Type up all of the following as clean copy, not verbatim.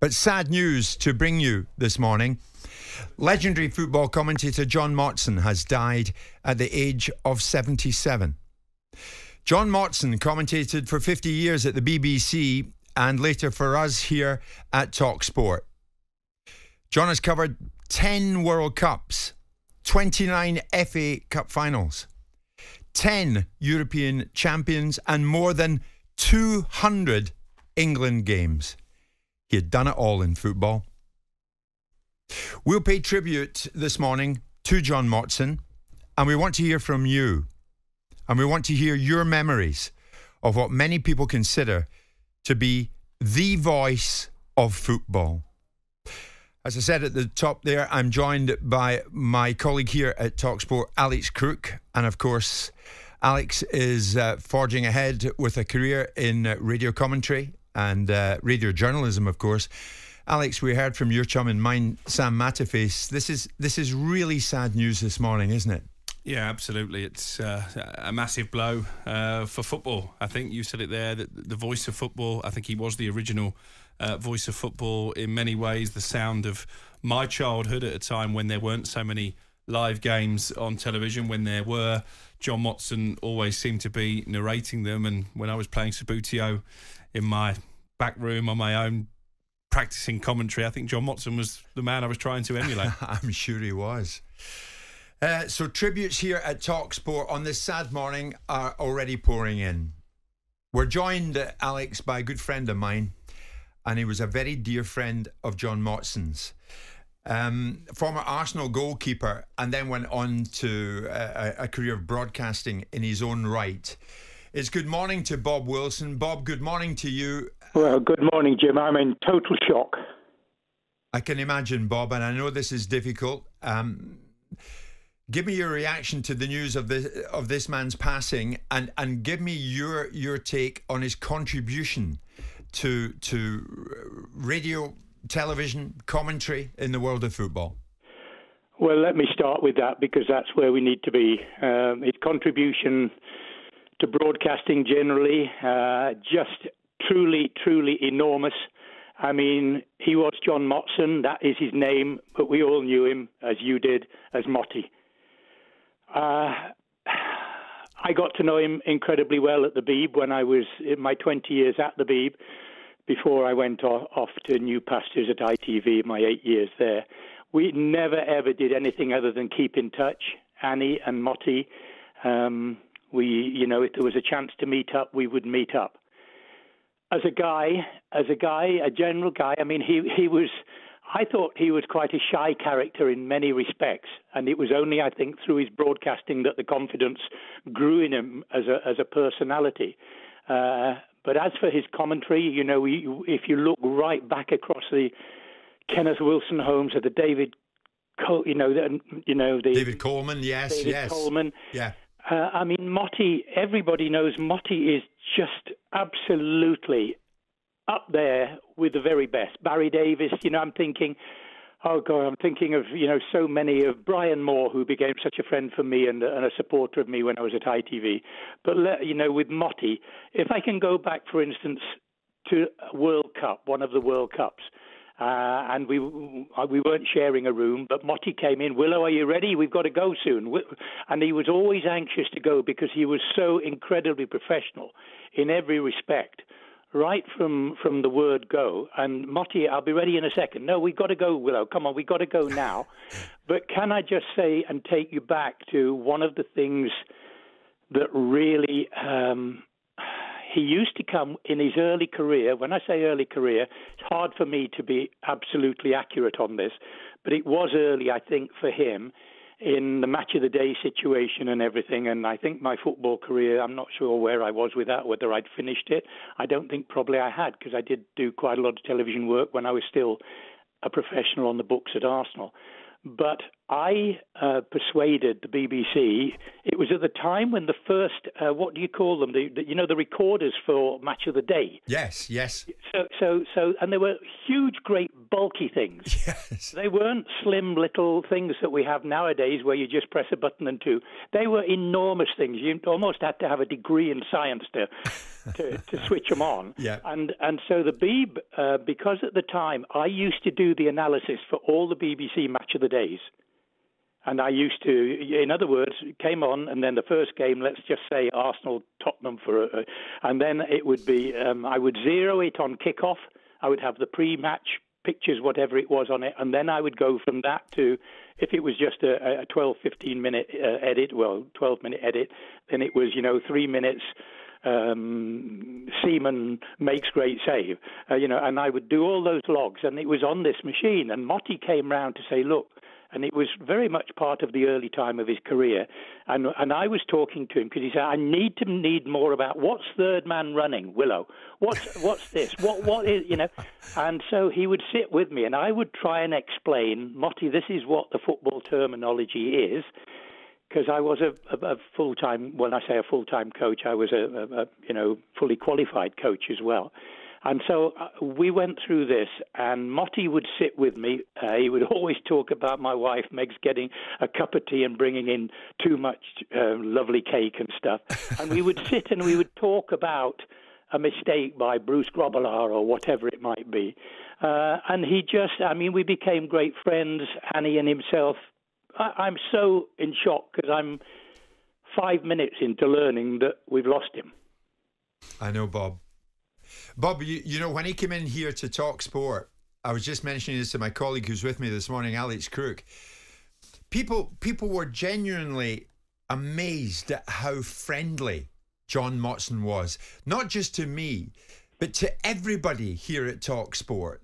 But sad news to bring you this morning. Legendary football commentator John Motson has died at the age of 77. John Motson commentated for 50 years at the BBC and later for us here at talkSPORT. John has covered 10 World Cups, 29 FA Cup finals, 10 European champions and more than 200 England games. He had done it all in football. We'll pay tribute this morning to John Motson, and we want to hear from you. And we want to hear your memories of what many people consider to be the voice of football. As I said at the top there, I'm joined by my colleague here at talkSPORT, Alex Crook. And of course, Alex is forging ahead with a career in radio commentary and radio journalism, of course. Alex, we heard from your chum and mine, Sam Matterface. This is really sad news this morning, isn't it? Yeah, absolutely. It's a massive blow for football. I think you said it there, that the voice of football. I think he was the original voice of football in many ways, the sound of my childhood at a time when there weren't so many live games on television. When there were, John Motson always seemed to be narrating them. And when I was playing Sabutio in my back room on my own, practicing commentary, I think John Motson was the man I was trying to emulate. I'm sure he was. So tributes here at talkSPORT on this sad morning are already pouring in. We're joined, Alex, by a good friend of mine, and he was a very dear friend of John Motson's. Former Arsenal goalkeeper, and then went on to a career of broadcasting in his own right. It's good morning to Bob Wilson. Bob, good morning to you. Well, good morning, Jim. I'm in total shock. I can imagine, Bob, and I know this is difficult. Give me your reaction to the news of this man's passing, and give me your take on his contribution to radio, television, commentary in the world of football. Well, let me start with that, because that's where we need to be. His contribution to broadcasting generally, just truly, truly enormous. I mean, he was John Motson, that is his name, but we all knew him, as you did, as Motty. I got to know him incredibly well at the BeIN when I was in my 20 years at the BeIN, before I went off to new pastures at ITV, my 8 years there. We never, ever did anything other than keep in touch, Annie and Motty. If there was a chance to meet up, we would meet up. As a guy, a general guy, I mean, I thought he was quite a shy character in many respects, and it was only, I think, through his broadcasting that the confidence grew in him as a personality. But as for his commentary, if you look right back across the Kenneth Wilson homes of the David Coleman, yes, David Coleman, yeah. I mean, Motty, everybody knows Motty is just absolutely up there with the very best. Barry Davis, I'm thinking of, so many of Brian Moore, who became such a friend for me and a supporter of me when I was at ITV. But, with Motty, if I can go back, for instance, to World Cup, one of the World Cups, and we weren't sharing a room, but Motty came in. Willow, are you ready? We've got to go soon. And he was always anxious to go because he was so incredibly professional in every respect, right from the word go. And Motty, I'll be ready in a second. No, we've got to go, Willow. Come on, we've got to go now. But can I just say and take you back to one of the things that really... he used to come in his early career. When I say early career, it's hard for me to be absolutely accurate on this, but it was early, I think, for him in the match of the day situation and everything. And I think my football career, I'm not sure where I was with that, whether I'd finished it. I don't think probably I had, because I did do quite a lot of television work when I was still a professional on the books at Arsenal. But I persuaded the BBC. It was at the time when the first, what do you call them? The recorders for Match of the Day. Yes. So, and they were huge, great, bulky things. Yes. They weren't slim little things that we have nowadays where you just press a button and two. They were enormous things. You almost had to have a degree in science to to switch them on. Yeah. And so the Beeb, because at the time I used to do the analysis for all the BBC Match of the Days. And I used to, in other words, came on, and then the first game, let's just say Arsenal-Tottenham, and then it would be, I would zero it on kickoff. I would have the pre-match pictures, whatever it was on it, and then I would go from that to, if it was just a 12, 15-minute edit, 12-minute edit, then it was, 3 minutes, Seaman makes great save, and I would do all those logs, and it was on this machine, and Motti came round to say, look, and it was very much part of the early time of his career. And I was talking to him because he said, I need more about what's third man running, Willow? What's this? What is, And so he would sit with me and I would try and explain, Motti, this is what the football terminology is. Because I was a full-time, when I say a full-time coach, I was a fully qualified coach as well. And so we went through this, and Motti would sit with me. He would always talk about my wife, Meg's getting a cup of tea and bringing in too much lovely cake and stuff. And we would sit and we would talk about a mistake by Bruce Grobbelaar or whatever it might be. And we became great friends, Annie and himself. I'm so in shock because I'm 5 minutes into learning that we've lost him. I know, Bob. Bob, when he came in here to talk sport, I was just mentioning this to my colleague who's with me this morning, Alex Crook. People were genuinely amazed at how friendly John Motson was, not just to me, but to everybody here at talk sport.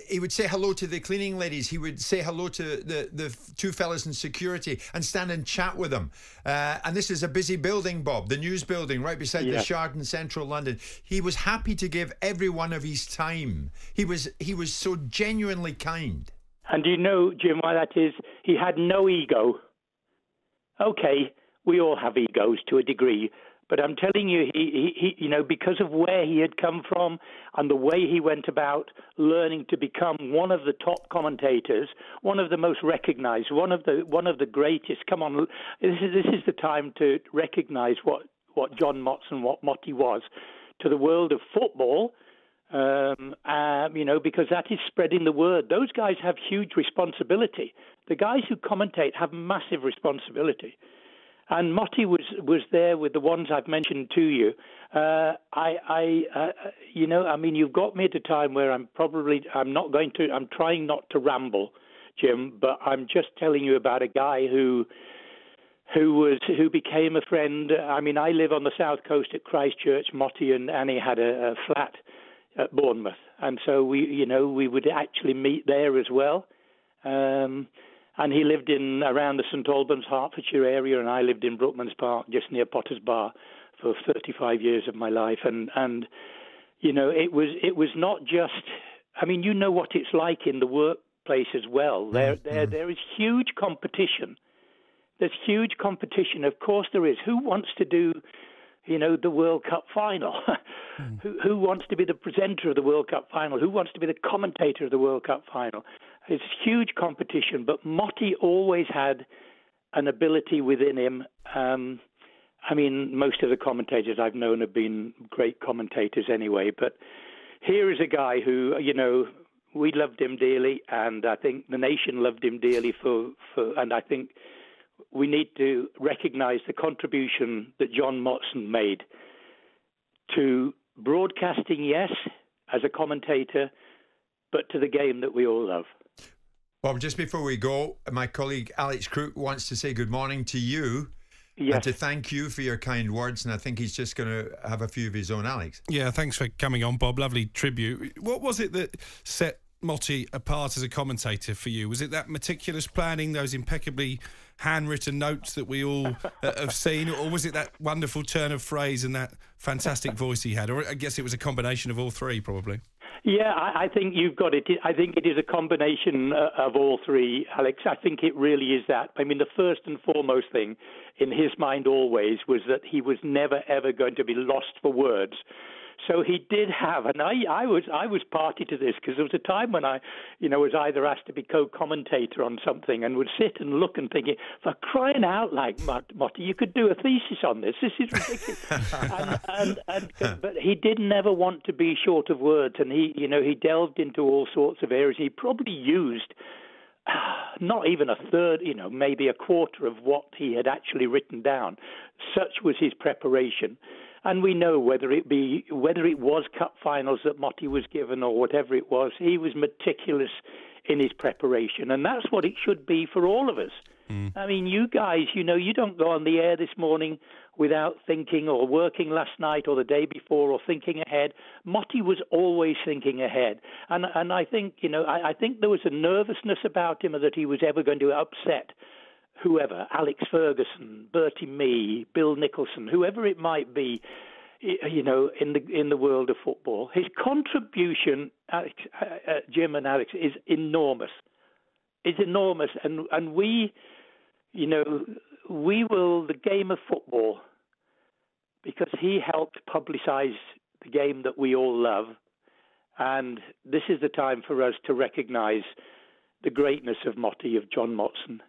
He would say hello to the cleaning ladies. He would say hello to the two fellas in security and stand and chat with them. And this is a busy building, Bob, the news building right beside the Shard in central London. He was happy to give every one of his time. He was so genuinely kind. And do you know, Jim, why that is? He had no ego. Okay, we all have egos to a degree. But I'm telling you, he because of where he had come from and the way he went about learning to become one of the top commentators, one of the most recognised, one of the greatest. Come on, this is the time to recognise what John Motson, what Motti was to the world of football. Because that is spreading the word. Those guys have huge responsibility. The guys who commentate have massive responsibility. And Motti was there with the ones I've mentioned to you. You've got me at a time where I'm trying not to ramble, Jim, but I'm just telling you about a guy who became a friend. I mean, I live on the south coast at Christchurch. Motti and Annie had a flat at Bournemouth, and so we would actually meet there as well. And he lived around the St Albans, Hertfordshire area, and I lived in Brookman's Park, just near Potter's Bar, for 35 years of my life. And it was not just. I mean, you know what it's like in the workplace as well. There is huge competition. There's huge competition. Of course, there is. Who wants to do, the World Cup final? Who wants to be the presenter of the World Cup final? Who wants to be the commentator of the World Cup final? It's huge competition, but Motti always had an ability within him. Most of the commentators I've known have been great commentators anyway, but here is a guy who, we loved him dearly, and I think the nation loved him dearly and I think we need to recognise the contribution that John Motson made to broadcasting, yes, as a commentator, but to the game that we all love. Bob, just before we go, my colleague Alex Crook wants to say good morning to you. Yes. And to thank you for your kind words, and I think he's just going to have a few of his own, Alex. Yeah, thanks for coming on, Bob. Lovely tribute. What was it that set Motti apart as a commentator for you? Was it that meticulous planning, those impeccably handwritten notes that we all have seen, or was it that wonderful turn of phrase and that fantastic voice he had? Or I guess it was a combination of all three, probably. Yeah, I think you've got it. I think it is a combination of all three, Alex. I think it really is that. I mean, the first and foremost thing in his mind always was that he was never, ever going to be lost for words. So he did have, and I was party to this, because there was a time when I, was either asked to be co-commentator on something and would sit and look and thinking, for crying out like Motti, you could do a thesis on this. This is ridiculous. But he did never want to be short of words, and he delved into all sorts of areas. He probably used not even a third, maybe a quarter of what he had actually written down. Such was his preparation. And we know whether it was cup finals that Motti was given or whatever it was, he was meticulous in his preparation. And that's what it should be for all of us. I mean, you guys, you don't go on the air this morning without thinking, or working last night or the day before, or thinking ahead. Motti was always thinking ahead. And I think, I think there was a nervousness about him that he was ever going to upset whoever, Alex Ferguson, Bertie Mee, Bill Nicholson, whoever it might be, in the world of football. His contribution, Jim and Alex, is enormous. It's enormous, and we will, the game of football, because he helped publicise the game that we all love, and this is the time for us to recognise the greatness of Motti, of John Motson.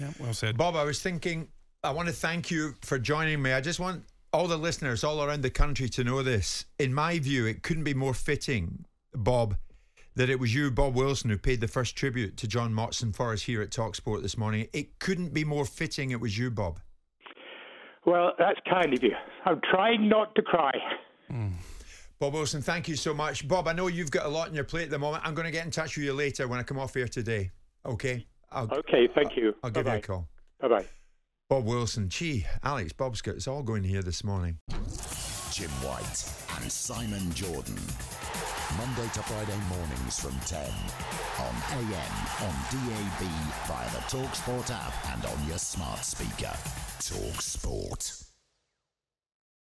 Yeah, well said. Bob, I was thinking, I want to thank you for joining me. I just want all the listeners all around the country to know this. In my view, it couldn't be more fitting, Bob, that it was you, Bob Wilson, who paid the first tribute to John Motson for us here at talkSPORT this morning. It couldn't be more fitting it was you, Bob. Well, that's kind of you. I'm trying not to cry. Bob Wilson, thank you so much. Bob, I know you've got a lot on your plate at the moment. I'm going to get in touch with you later when I come off here today. Okay? Okay, thank you. I'll give you a call. Bye-bye. Bob Wilson. Gee, Alex, Bob's got it's all going here this morning. Jim White and Simon Jordan. Monday to Friday mornings from 10 on AM, on DAB, via the talkSPORT app and on your smart speaker. talkSPORT.